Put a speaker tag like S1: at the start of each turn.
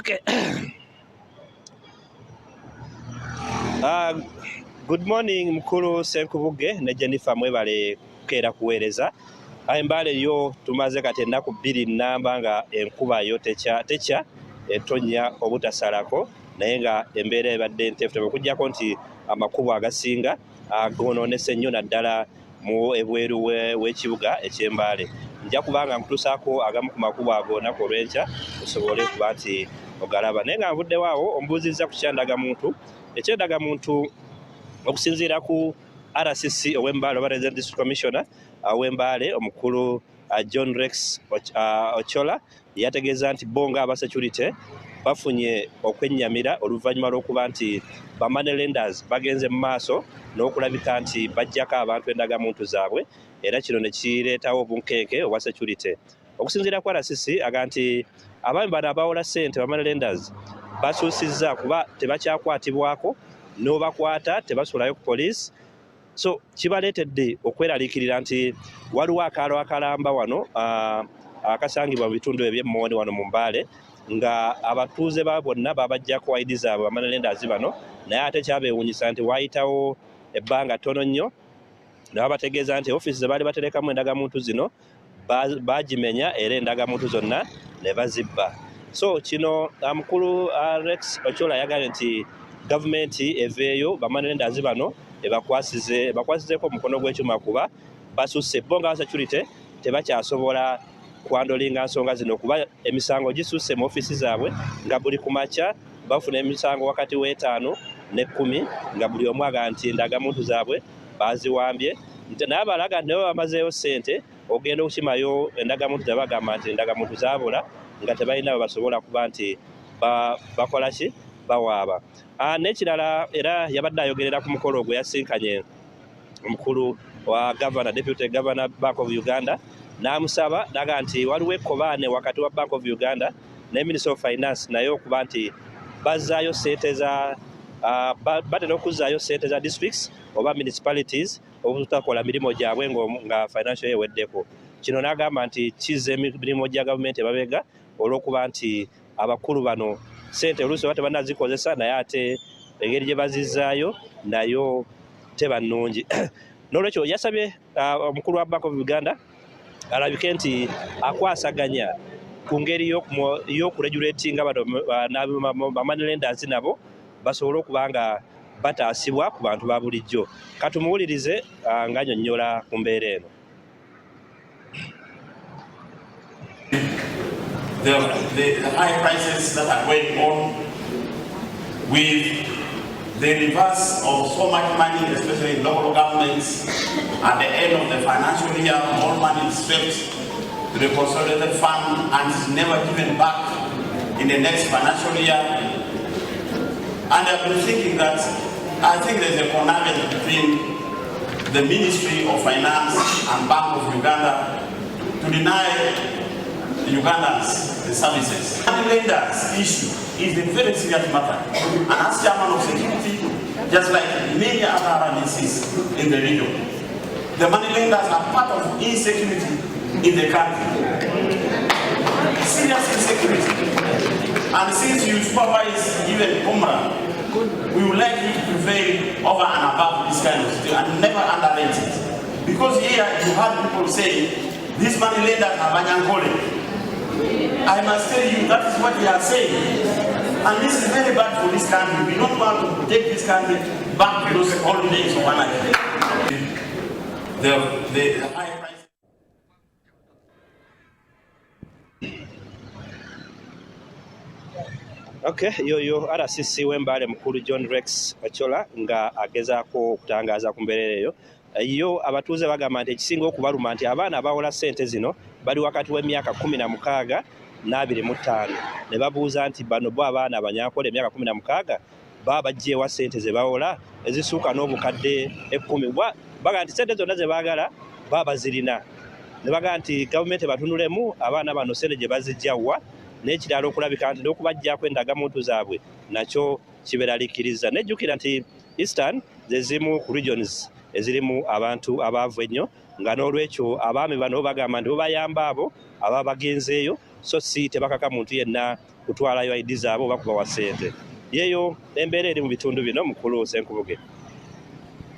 S1: Okay. Good morning mukulu Senkubuge ne Jennifer Mwebale kera kuweereza. Mbale yo tumaze kati ennaku 2 nnamba nga enkuba yo techa etonya obutasalako naye nga embeera ebadde nteefu okujjako nti amakubo agasinga agonoonese nnyo naddala mu ebweru w'ekibuga eky'Embale. Nja kubanga nkutuusaako agamu ku makubo ago olunaku olw'enkya osobole kuba nti ogalaba. Naye nga nvuddewaawo ombuuzizza ku kyandagamuntu. Ekyandagamuntu okusinziira ku RCC ow'Embale oba Resident District Commissioner ow'Embale omukulu John Rex Ochola yategeeza nti bo nga aba security bafunye okwennyamira oluvannyuma lw'okuba nti ba money lenders bagenze mu maaso n'okulabika nti bajjako abantu endagamuntu zaabwe era kino ne kireetawo obunkenke obwa security. Okusinziira ku RCC aga nti abaami bano abawola ssente ba money lenders basuusizza kuba tebakyakwatibwako n'obakwata tebasulayo ku poliisi. So kibaleetedde okweraliikirira nti waliwo akaalo akalamba wano akasangibwa mu bitundu eby'emmooni wano mu Mbale nga abatuuze ba bonna babajjako ID zaabwe ba money lenders bano, naye ate kyabeewuunyisa nti waayitawo ebbanga ttono nnyo ne babategeeza nti ofiisi ze baali baterekamu endagamuntu zino bagimenya era endagamuntu zonna ne bazibba. So kino mukulu Rex Ochola yagambye nti gavumenti eveeyo ba money lenders bano bakwasizeeko omukono gw'ekyuma kuba basusse bo nga security tebakyasobola kwandolinga nsonga zino kuba emisango gisusse mu ofiisi zaabwe nga buli kumakya bafuna emisango wakati w'5 ne 10 nga buli omu aga nti endagamuntu zaabwe baziwambye. Naye abalaga nti nabo bamazeeyo ssente ogenda okukimayo endagamuntu ze bagamba nti endagamuntu zaabula nga tebalina bwe basobola kuba nti bakola ki bawaaba. N'ekirala era yabadde ayogerera ku mukolo gwe yasinkanye omukulu wa Governor, Deputy Governor Bank of Uganda n'amusaba naga nti waliwo ekkobaane wakati wa Bank of Uganda ne Minister of Finance naye okuba nti bazaayo ssente za batera okuzzaayo ssente za districts oba municipalities obutakola mirimu gyabwe nga financial eweddeko. Kino n'agamba nti kizza emirimu gya gavumenti emabega olw'okuba nti abakulu bano ssente oluusi oba tebannazikozesa naye ate engeri gye bazizzaayo nayo teba nnungi. N'olwekyo yasabye omukulu wa Bank of Uganda alabike nti akwasaganya ku ngeri y'okuregulatinga ba money lenders nabo basobole okuba nga bataasibwa ku bantu ba bulijjo. Katumuwulirize ng'annyonnyola ku mbeera eno.
S2: The high prices that are going on with the reverse of so much money, especially in local governments, at the end of the financial year, more money is swept to the consolidated fund and is never given back in the next financial year. And I've been thinking that I think there's a connivance between the Ministry of Finance and Bank of Uganda to deny Ugandans the services. The money lenders issue is a very serious matter, and as chairman of security, just like many other agencies in the region, the money lenders are part of insecurity in the country. Serious insecurity. And since you supervise even Umrah, we would like you to prevail over and above this kind of situation and never underrate it. Because here you have people saying these money lenders are Banyankole. I must tell you, that is what they are saying. And this is very bad for this country. We don't want to take this country back to those old days of anarchy. The high price.
S1: Okay, yoyo RCC w'Embale mukulu John Rex Ochola nga agezaako okutangaaza ku mbeera eyo. Yo abatuuze bagamba nti ekisinga okubaluma nti abaana abawola ssente zino bali wakati w'emyaka 16 n'25 ne babuuza nti bano bo abaana abanyankole emyaka 16 baba baggyeewa ssente ze bawola ezisuuka n'obukadde 10. Baga nti ssente zonna ze baagala baba bazirina. Ne baga nti gavumenti batunulemu abaana bano ssente gye bazijjawa n'ekirala okulabika nti n'okubajjaako endagamuntu zaabwe nakyo kiberaliikiriza. Nejjukira nti Eastern ze zimu ku regions ezirimu abantu abaavu ennyo nga n'olwekyo abaami bano bagamba nti bo bayamba abo ababa bagenzeeyo so si tebakaka muntu yenna kutwalayo ID zaabwe oba kubawa ssente. Yeeyo embeera eri mu bitundu bino mukulu Ssenkubuge.